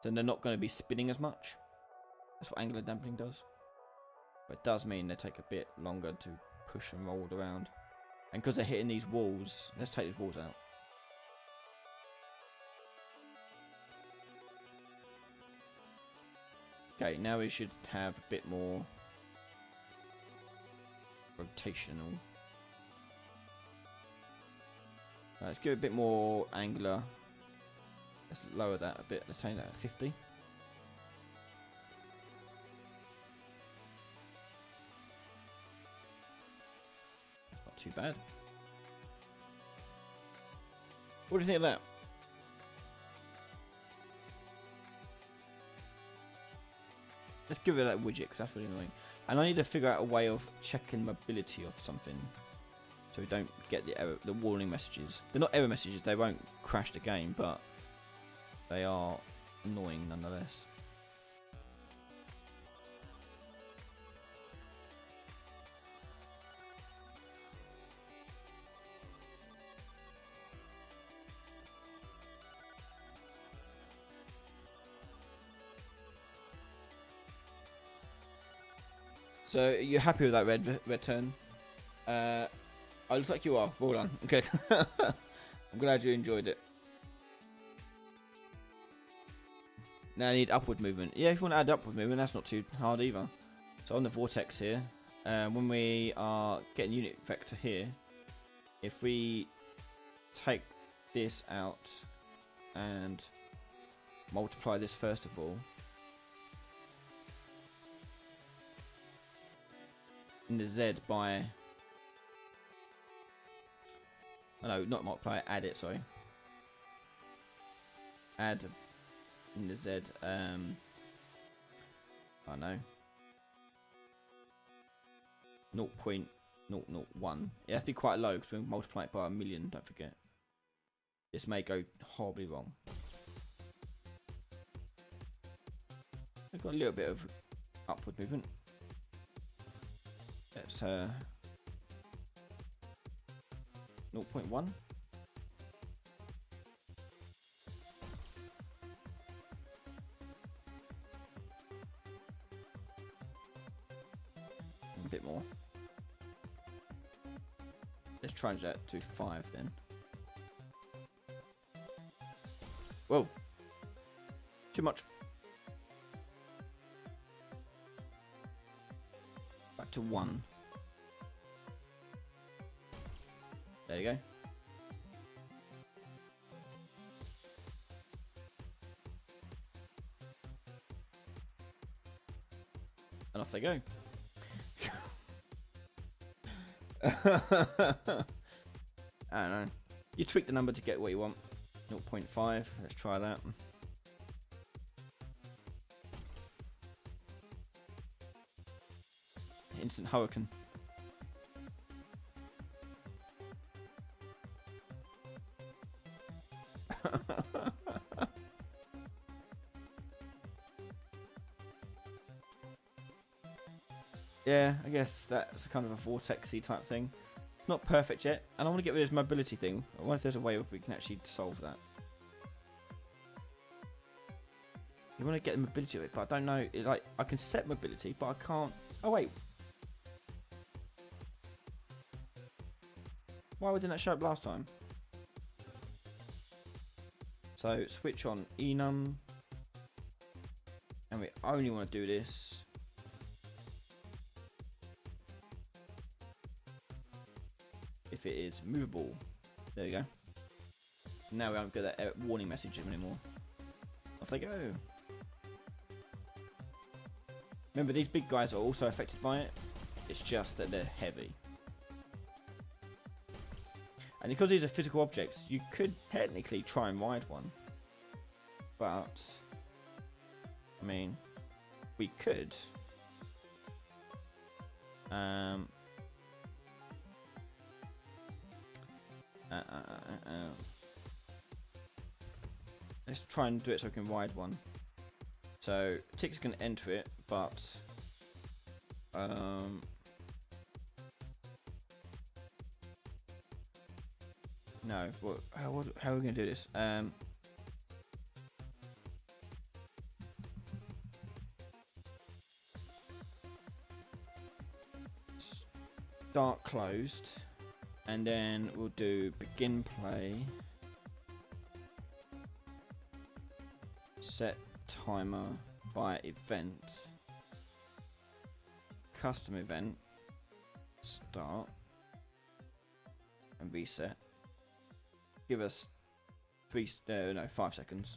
So they're not going to be spinning as much. That's what angular dampening does. But it does mean they take a bit longer to push and roll around. And because they're hitting these walls, let's take these walls out. Okay, now we should have a bit more rotational. Let's give it a bit more angular. Let's lower that a bit. Let's change that at 50. Not too bad. What do you think of that? Let's give it that widget because that's really annoying. And I need to figure out a way of checking mobility of something, so we don't get the error, the warning messages. They're not error messages. They won't crash the game, but they are annoying nonetheless. So you're happy with that red turn? Oh, looks like you are. Well done. Good. I'm glad you enjoyed it. Now I need upward movement. Yeah, if you want to add upward movement, that's not too hard either. So on the vortex here, when we are getting unit vector here, if we take this out and multiply this first of all, in the Z by, oh no, not multiply, add it, sorry. Add in the Z, I don't know, 0.001. It has to be quite low because we multiply it by 1,000,000, don't forget. This may go horribly wrong. We've got a little bit of upward movement. Let's 0.1. A bit more. Let's change that to 5 then. Whoa. Too much. Back to 1. There you go. And off they go. I don't know. You tweak the number to get what you want. 0.5. Let's try that. Instant hurricane. Yeah, I guess that's kind of a vortexy type thing. Not perfect yet, and I want to get rid of this mobility thing. I wonder if there's a way we can actually solve that. You want to get the mobility of it, but I don't know. Like, I can set mobility, but I can't. Oh wait, why didn't that show up last time? So switch on enum, and we only want to do this if it is movable. There you go. Now we don't get that warning message anymore. Off they go. Remember, these big guys are also affected by it. It's just that they're heavy. And because these are physical objects, you could technically try and ride one. But, I mean, we could. Let's try and do it so we can ride one. So, Tick's going to enter it, but no. How are we going to do this? Start closed, and then we'll do begin play. Set timer by event. Custom event. Start. And reset. Give us 5 seconds.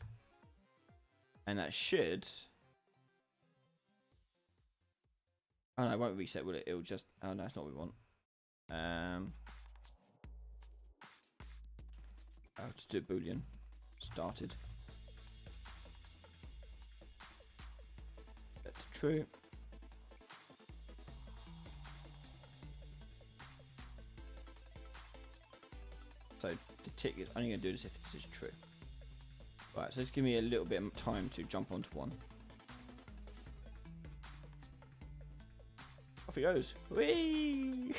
And that should... Oh no, it won't reset, will it? It'll just... Oh no, that's not what we want. I'll just do Boolean. Started. That's true. So the tick is only going to do this if this is true. Right, so just give me a little bit of time to jump onto one. Off he goes. Whee!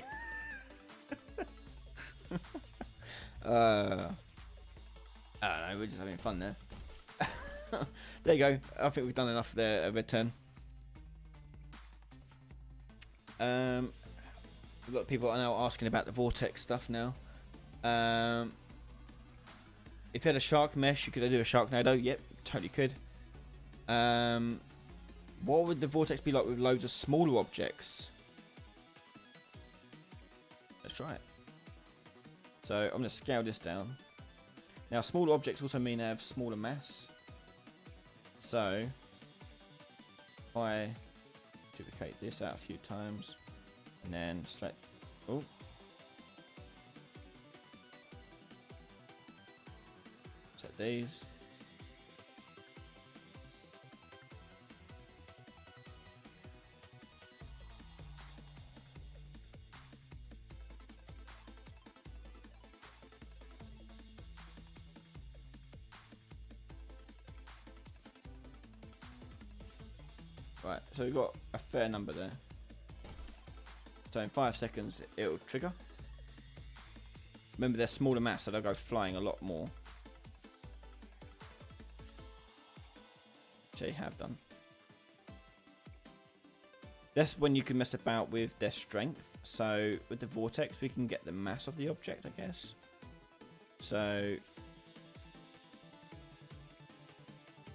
I don't know, we're just having fun there. There you go. I think we've done enough there. A return. A lot of people are now asking about the vortex stuff now. If you had a shark mesh, you could do a Sharknado. Yep, totally could. What would the vortex be like with loads of smaller objects? Let's try it. So I'm going to scale this down. Now, smaller objects also mean they have smaller mass. So if I duplicate this out a few times and then select, oh, set these. Right, so we've got a fair number there. So in 5 seconds it'll trigger. Remember they're smaller mass, so they'll go flying a lot more. Which they have done. That's when you can mess about with their strength. So with the vortex we can get the mass of the object, I guess. So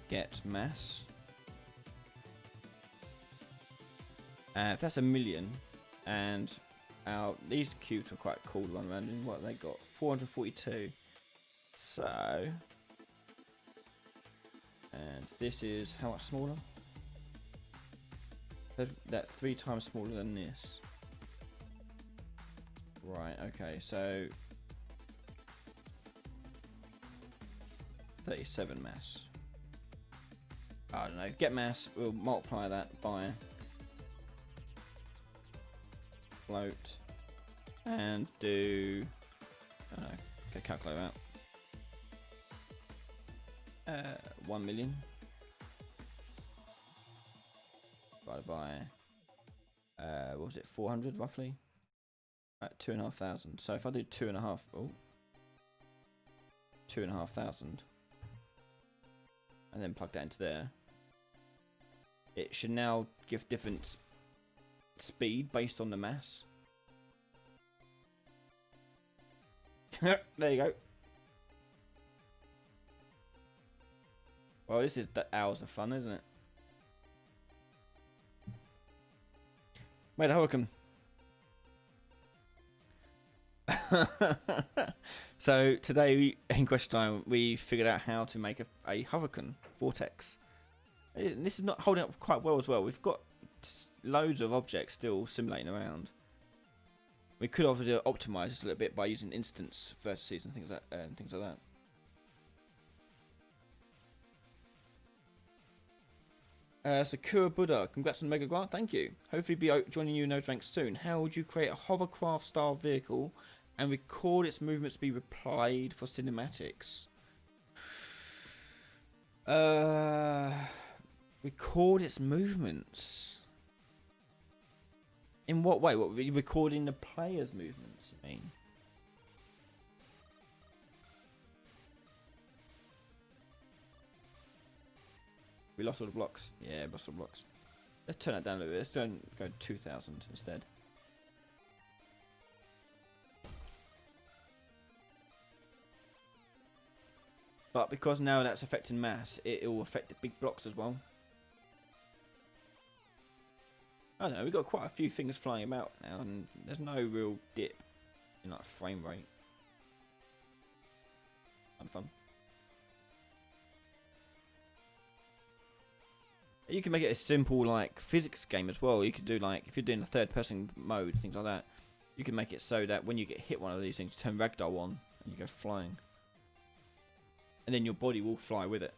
get mass. If that's 1,000,000, and these cubes are quite cool to run around in. What have they got? 442. So, and this is how much smaller? That 3 times smaller than this. Right, okay, so 37 mass. I don't know, get mass, we'll multiply that by float and do, I don't know, get a calculator out. 1 million divided by, what was it, 400 roughly? 2,500. So if I do 2,500 and then plug that into there, it should now give different speed based on the mass. There you go. Well, this is the hours of fun, isn't it? Wait, welcome. So today in question time we figured out how to make a hovercon vortex. This is not holding up quite well as well. We've got loads of objects still simulating around. We could obviously optimize this a little bit by using instance vertices and things like that. Sakura Buddha, congrats on the Mega Grant, thank you. Hopefully be joining you in those ranks soon. How would you create a hovercraft style vehicle and record its movements to be replayed for cinematics? Record its movements? In what way? What, recording the player's movements, you mean? We lost all the blocks. Yeah, lost all the blocks. Let's turn that down a little bit. Let's go 2,000 instead. But because now that's affecting mass, it will affect the big blocks as well. I don't know, we've got quite a few things flying about now, and there's no real dip in like frame rate. Fun. You can make it a simple like physics game as well. You could do like, if you're doing a third person mode, things like that, you can make it so that when you get hit one of these things, turn ragdoll on and you go flying. And then your body will fly with it.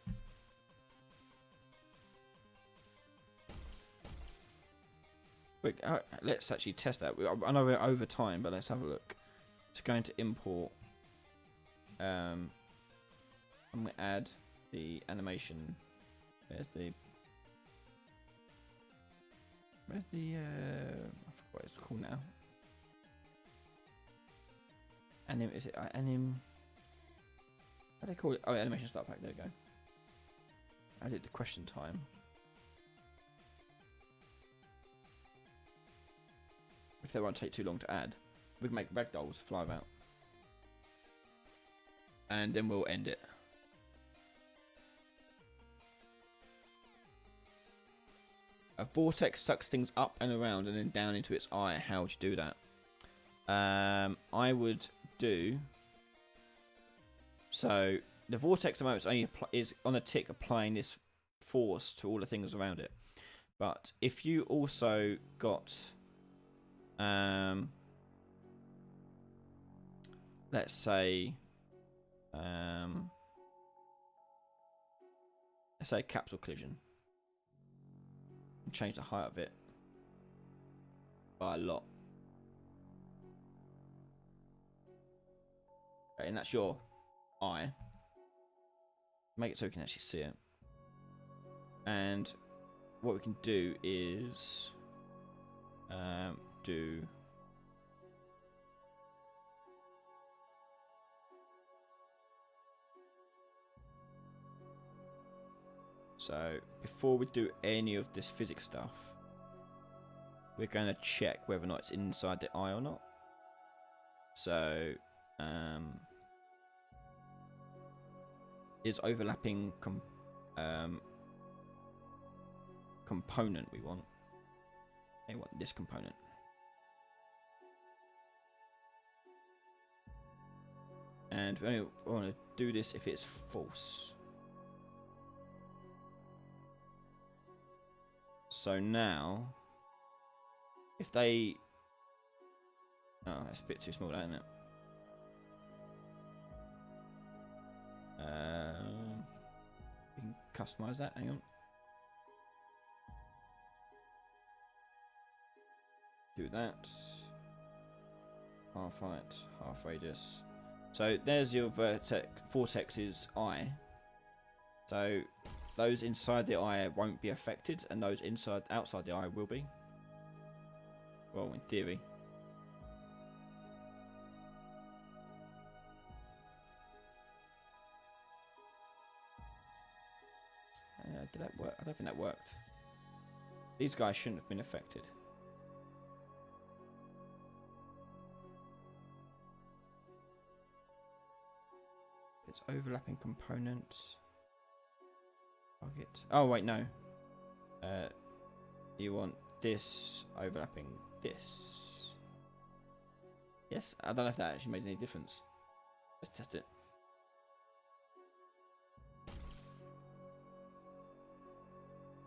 But let's actually test that. I know we're over time, but let's have a look. Just going to import. I'm going to add the animation. Where's the I forgot what it's called now. Is it anim? How do they call it? Oh, animation start pack. There we go. I did the question time. If they won't take too long to add, we can make ragdolls fly about, and then we'll end it. A vortex sucks things up and around and then down into its eye. How would you do that? I would do. So the vortex at the moment is on a tick applying this force to all the things around it. But if you also got, let's say capsule collision, and change the height of it by a lot. Okay, and that's your eye. Make it so we can actually see it. And what we can do is do so before we do any of this physics stuff, we're going to check whether or not it's inside the eye or not. So is overlapping component we want. We want this component. And we only want to do this if it's false. So now if they... Oh, that's a bit too small, isn't it? You can customize that. Hang on. Do that. Half height, half radius. So there's your vortex's eye. So those inside the eye won't be affected, and those outside the eye will be. Well, in theory. Did that work? I don't think that worked. These guys shouldn't have been affected. It's overlapping components. Target. Oh wait, no. You want this overlapping this. Yes, I don't know if that actually made any difference. Let's test it.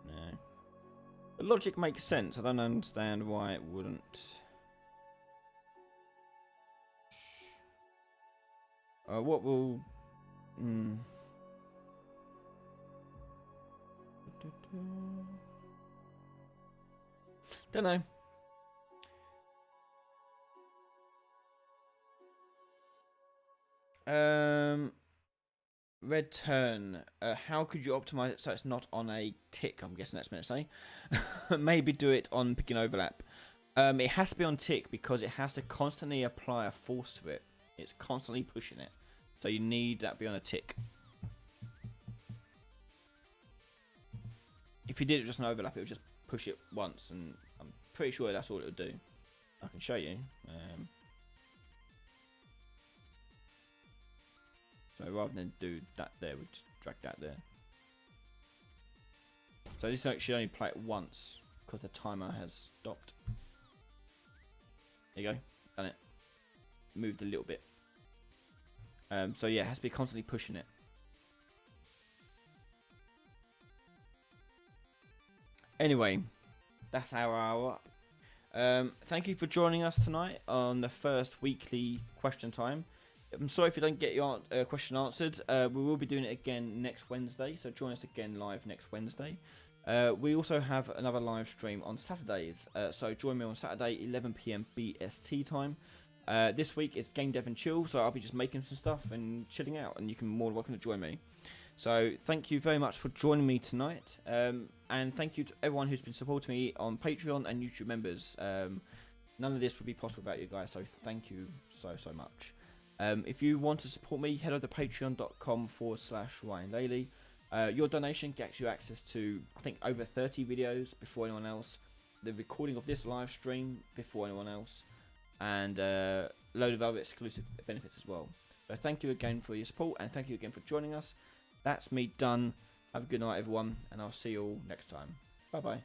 No. The logic makes sense. I don't understand why it wouldn't. What will... Don't know. Red turn. How could you optimize it so it's not on a tick? I'm guessing that's meant to say. Maybe do it on pick and overlap. It has to be on tick because it has to constantly apply a force to it. It's constantly pushing it. So you need that to be on a tick. If you did it just an overlap, it would just push it once, and I'm pretty sure that's all it would do. I can show you. So rather than do that there, we just drag that there. So this should only play it once because the timer has stopped. There you go, done it. Moved a little bit. So yeah, it has to be constantly pushing it. Anyway, that's our hour. Thank you for joining us tonight on the first weekly question time. I'm sorry if you don't get your question answered. We will be doing it again next Wednesday, so join us again live next Wednesday. We also have another live stream on Saturdays, so join me on Saturday 11 PM BST time. This week it's Game Dev and Chill, so I'll be just making some stuff and chilling out, and you can more than welcome to join me. So thank you very much for joining me tonight, and thank you to everyone who's been supporting me on Patreon and YouTube members. None of this would be possible without you guys, so thank you so much. If you want to support me, head over to patreon.com/Ryan Daly. Your donation gets you access to, I think, over 30 videos before anyone else, the recording of this live stream before anyone else, and a load of other exclusive benefits as well. So thank you again for your support, and thank you again for joining us. That's me done. Have a good night, everyone, and I'll see you all next time. Bye bye.